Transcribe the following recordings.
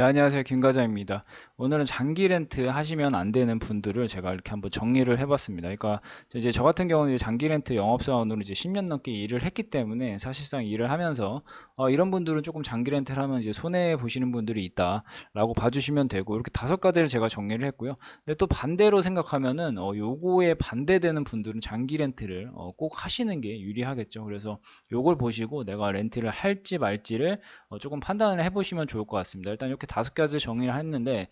네, 안녕하세요. 김 과장입니다. 오늘은 장기 렌트 하시면 안 되는 분들을 제가 이렇게 한번 정리를 해봤습니다. 그러니까 이제 저 같은 경우는 이제 장기 렌트 영업사원으로 이제 10년 넘게 일을 했기 때문에 사실상 일을 하면서 이런 분들은 조금 장기 렌트를 하면 이제 손해 보시는 분들이 있다라고 봐주시면 되고, 이렇게 5가지를 제가 정리를 했고요. 근데 또 반대로 생각하면은 요거에 반대되는 분들은 장기 렌트를 꼭 하시는 게 유리하겠죠. 그래서 요걸 보시고 내가 렌트를 할지 말지를 조금 판단을 해보시면 좋을 것 같습니다. 일단 이렇게 5가지 정리를 했는데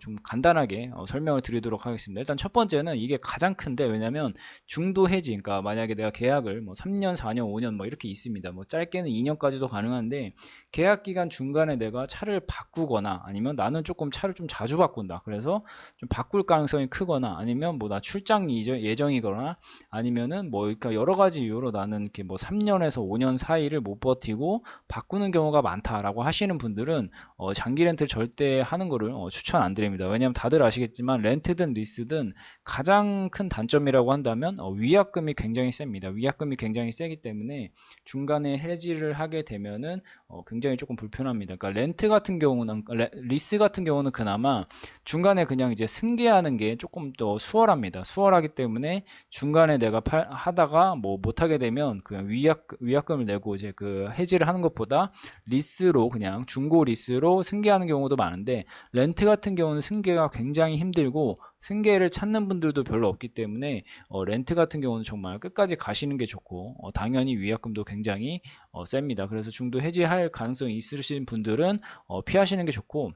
좀 간단하게 설명을 드리도록 하겠습니다. 일단 첫 번째는 이게 가장 큰데, 왜냐면 중도 해지, 그러니까 만약에 내가 계약을 뭐 3년, 4년, 5년 뭐 이렇게 있습니다. 뭐 짧게는 2년까지도 가능한데, 계약 기간 중간에 내가 차를 바꾸거나 아니면 나는 조금 차를 좀 자주 바꾼다. 그래서 좀 바꿀 가능성이 크거나, 아니면 뭐 나 출장 예정이거나, 아니면은 뭐 그러니까 여러 가지 이유로 나는 이렇게 뭐 3년에서 5년 사이를 못 버티고 바꾸는 경우가 많다라고 하시는 분들은 장기 렌트를 절대 하는 거를 추천 안 드립니다. 왜냐하면 다들 아시겠지만 렌트든 리스든 가장 큰 단점이라고 한다면 위약금이 굉장히 셉니다. 위약금이 굉장히 세기 때문에 중간에 해지를 하게 되면은 굉장히 조금 불편합니다. 그러니까 렌트 같은 경우는, 리스 같은 경우는 그나마 중간에 그냥 이제 승계하는 게 조금 더 수월합니다. 수월하기 때문에 중간에 내가 하다가 뭐 못하게 되면 그냥 위약금을 내고 이제 그 해지를 하는 것보다 리스로, 그냥 중고 리스로 승계하는 경우도 많은데, 렌트 같은 경우는 승계가 굉장히 힘들고 승계를 찾는 분들도 별로 없기 때문에 렌트 같은 경우는 정말 끝까지 가시는 게 좋고, 당연히 위약금도 굉장히 셉니다. 그래서 중도 해지할 가능성이 있으신 분들은 피하시는 게 좋고,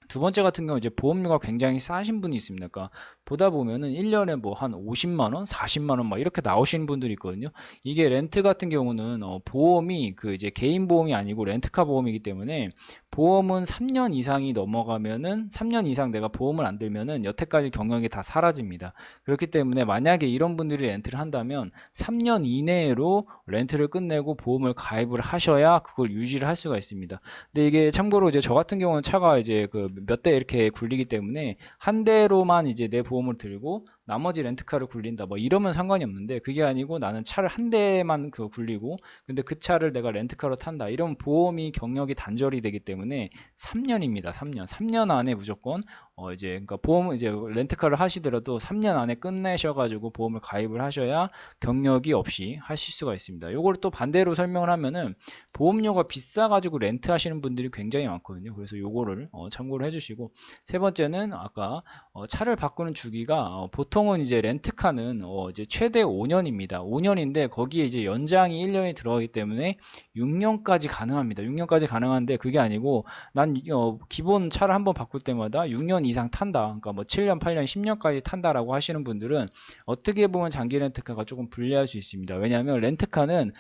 두 번째 같은 경우 이제 보험료가 굉장히 싸신 분이 있습니다. 그러니까 보다 보면은 1년에 뭐 한 50만 원, 40만 원 막 이렇게 나오시는 분들이 있거든요. 이게 렌트 같은 경우는 보험이 그 이제 개인 보험이 아니고 렌트카 보험이기 때문에, 보험은 3년 이상이 넘어가면은, 3년 이상 내가 보험을 안 들면은 여태까지 경력이 다 사라집니다. 그렇기 때문에 만약에 이런 분들이 렌트를 한다면 3년 이내로 렌트를 끝내고 보험을 가입을 하셔야 그걸 유지를 할 수가 있습니다. 근데 이게 참고로 이제 저 같은 경우는 차가 이제 그 몇 대 이렇게 굴리기 때문에 한 대로만 이제 내 보험을 들고 나머지 렌트카를 굴린다 뭐 이러면 상관이 없는데, 그게 아니고 나는 차를 한 대만 그 굴리고 근데 그 차를 내가 렌트카로 탄다 이러면 보험이 경력이 단절이 되기 때문에 3년입니다. 3년. 3년 안에 무조건 이제 그러니까 보험 이제 렌트카를 하시더라도 3년 안에 끝내셔가지고 보험을 가입을 하셔야 경력이 없이 하실 수가 있습니다. 요걸 또 반대로 설명을 하면은, 보험료가 비싸가지고 렌트 하시는 분들이 굉장히 많거든요. 그래서 요거를 참고를 해주시고, 세 번째는 아까 차를 바꾸는 주기가 보통은 이제 렌트카는 이제 최대 5년입니다. 5년인데 거기에 이제 연장이 1년이 들어가기 때문에 6년까지 가능합니다. 6년까지 가능한데, 그게 아니고 난 기본 차를 한번 바꿀 때마다 6년 이상 탄다. 그러니까 뭐 7년, 8년, 10년까지 탄다라고 하시는 분들은 어떻게 보면 장기 렌트카가 조금 불리할 수 있습니다. 왜냐하면 렌트카는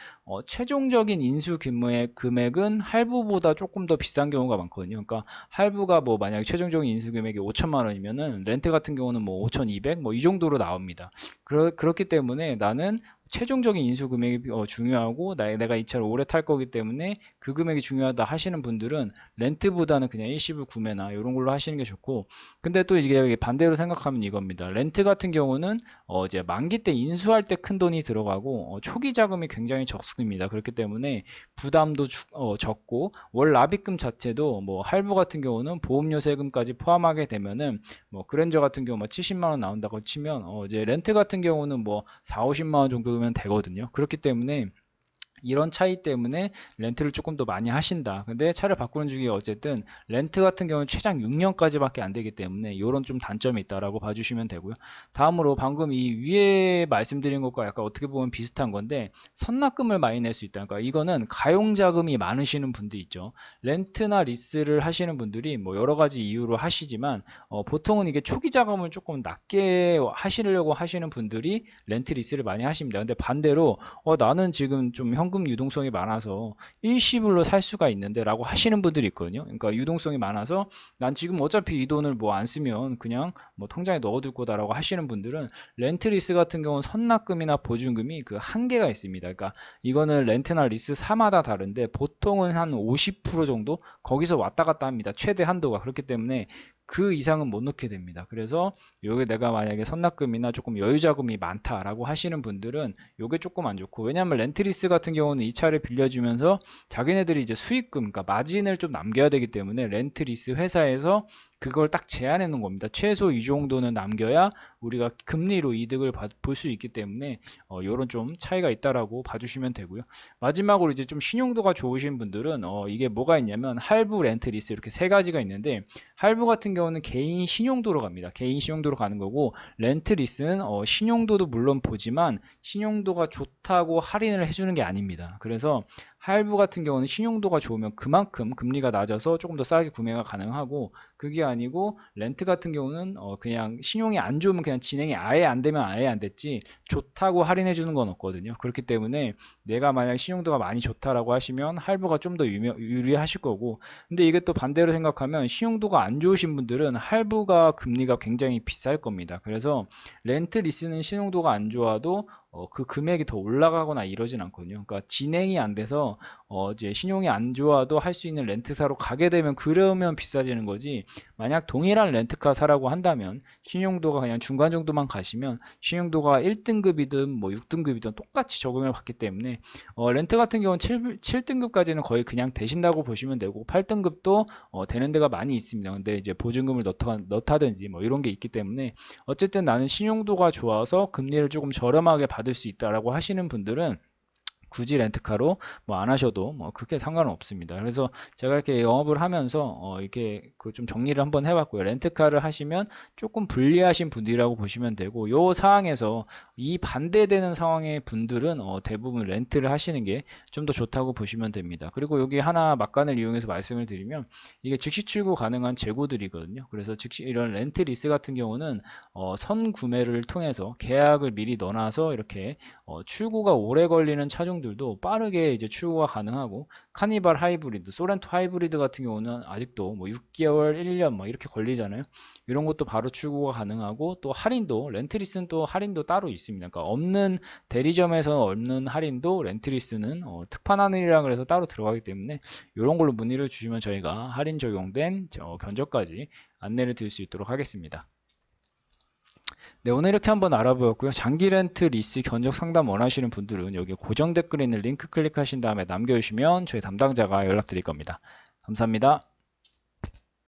최종적인 인수 금액은 할부보다 조금 더 비싼 경우가 많거든요. 그러니까 할부가 뭐 만약에 최종적인 인수 금액이 5천만 원이면은 렌트 같은 경우는 뭐 5,200 뭐 이 정도로 나옵니다. 그렇기 때문에 나는 최종적인 인수 금액이 중요하고, 내가 이 차를 오래 탈 거기 때문에 그 금액이 중요하다 하시는 분들은 렌트보다는 그냥 일시불 구매나 이런 걸로 하시는 게 좋고, 근데 또 이게 반대로 생각하면 이겁니다. 렌트 같은 경우는 이제 만기 때 인수할 때 큰 돈이 들어가고 초기 자금이 굉장히 적습니다. 그렇기 때문에 부담도 적고, 월 납입금 자체도 뭐 할부 같은 경우는 보험료 세금까지 포함하게 되면은 뭐 그랜저 같은 경우 뭐 70만 원 나온다고 치면 이제 렌트 같은 경우는 뭐 4, 50만 원 정도면 되거든요. 그렇기 때문에 이런 차이 때문에 렌트를 조금 더 많이 하신다. 근데 차를 바꾸는 주기가 어쨌든 렌트 같은 경우는 최장 6년까지밖에 안 되기 때문에 이런 좀 단점이 있다라고 봐주시면 되고요. 다음으로 방금 이 위에 말씀드린 것과 약간 어떻게 보면 비슷한 건데, 선납금을 많이 낼 수 있다. 그러니까 이거는 가용자금이 많으시는 분들 있죠. 렌트나 리스를 하시는 분들이 뭐 여러 가지 이유로 하시지만 보통은 이게 초기 자금을 조금 낮게 하시려고 하시는 분들이 렌트 리스를 많이 하십니다. 근데 반대로 나는 지금 좀 현금 유동성이 많아서 일시불로 살 수가 있는데 라고 하시는 분들이 있거든요. 그러니까 유동성이 많아서 난 지금 어차피 이 돈을 뭐 안 쓰면 그냥 뭐 통장에 넣어둘 거다라고 하시는 분들은, 렌트리스 같은 경우는 선납금이나 보증금이 그 한계가 있습니다. 그러니까 이거는 렌트나 리스 사마다 다른데 보통은 한 50% 정도 거기서 왔다 갔다 합니다. 최대 한도가. 그렇기 때문에 그 이상은 못 넣게 됩니다. 그래서 요게 내가 만약에 선납금이나 조금 여유자금이 많다라고 하시는 분들은 요게 조금 안 좋고, 왜냐하면 렌트리스 같은 경우는 이 차를 빌려주면서 자기네들이 이제 수익금, 그러니까 마진을 좀 남겨야 되기 때문에 렌트리스 회사에서 그걸 딱 제한해 놓은 겁니다. 최소 이 정도는 남겨야 우리가 금리로 이득을 볼 수 있기 때문에 요런 좀 차이가 있다라고 봐주시면 되고요. 마지막으로 이제 좀 신용도가 좋으신 분들은 이게 뭐가 있냐면 할부, 렌트, 리스 이렇게 세 가지가 있는데, 할부 같은 경우는 개인 신용도로 갑니다. 개인 신용도로 가는 거고, 렌트, 리스는 신용도도 물론 보지만 신용도가 좋다고 할인을 해주는 게 아닙니다. 그래서 할부 같은 경우는 신용도가 좋으면 그만큼 금리가 낮아서 조금 더 싸게 구매가 가능하고, 그게 아니고 렌트 같은 경우는 그냥 신용이 안 좋으면 그냥 진행이 아예 안 되면 아예 안 됐지 좋다고 할인해 주는 건 없거든요. 그렇기 때문에 내가 만약 신용도가 많이 좋다라고 하시면 할부가 좀 더 유리하실 거고, 근데 이게 또 반대로 생각하면 신용도가 안 좋으신 분들은 할부가 금리가 굉장히 비쌀 겁니다. 그래서 렌트 리스는 신용도가 안 좋아도 그 금액이 더 올라가거나 이러진 않거든요. 그러니까 진행이 안 돼서 이제 신용이 안 좋아도 할 수 있는 렌트사로 가게 되면 그러면 비싸지는 거지, 만약 동일한 렌트카 사라고 한다면 신용도가 그냥 중간 정도만 가시면 신용도가 1등급이든 뭐 6등급이든 똑같이 적용을 받기 때문에 렌트 같은 경우는 7등급까지는 거의 그냥 되신다고 보시면 되고, 8등급도 되는 데가 많이 있습니다. 근데 이제 보증금을 넣다든지 뭐 이런 게 있기 때문에 어쨌든 나는 신용도가 좋아서 금리를 조금 저렴하게 받을 수 있다라고 하시는 분들은 굳이 렌트카로 뭐 안 하셔도 뭐 그렇게 상관은 없습니다. 그래서 제가 이렇게 영업을 하면서 이렇게 그 좀 정리를 한번 해봤고요. 렌트카를 하시면 조금 불리하신 분들이라고 보시면 되고, 요 상황에서 이 반대되는 상황의 분들은 대부분 렌트를 하시는 게 좀 더 좋다고 보시면 됩니다. 그리고 여기 하나 막간을 이용해서 말씀을 드리면, 이게 즉시 출고 가능한 재고들이거든요. 그래서 즉시 이런 렌트 리스 같은 경우는 선 구매를 통해서 계약을 미리 넣어놔서 이렇게 출고가 오래 걸리는 차종들도 빠르게 이제 출고가 가능하고, 카니발 하이브리드, 소렌토 하이브리드 같은 경우는 아직도 뭐 6개월, 1년 뭐 이렇게 걸리잖아요. 이런 것도 바로 출고가 가능하고, 또 할인도, 렌트리스는 또 할인도 따로 있습니다. 그러니까 없는 대리점에서 없는 할인도 렌트리스는 특판 할인이라 그래서 따로 들어가기 때문에 이런 걸로 문의를 주시면 저희가 할인 적용된 견적까지 안내를 드릴 수 있도록 하겠습니다. 네, 오늘 이렇게 한번 알아보았고요. 장기 렌트 리스 견적 상담 원하시는 분들은 여기 고정 댓글에 있는 링크 클릭하신 다음에 남겨주시면 저희 담당자가 연락드릴 겁니다. 감사합니다.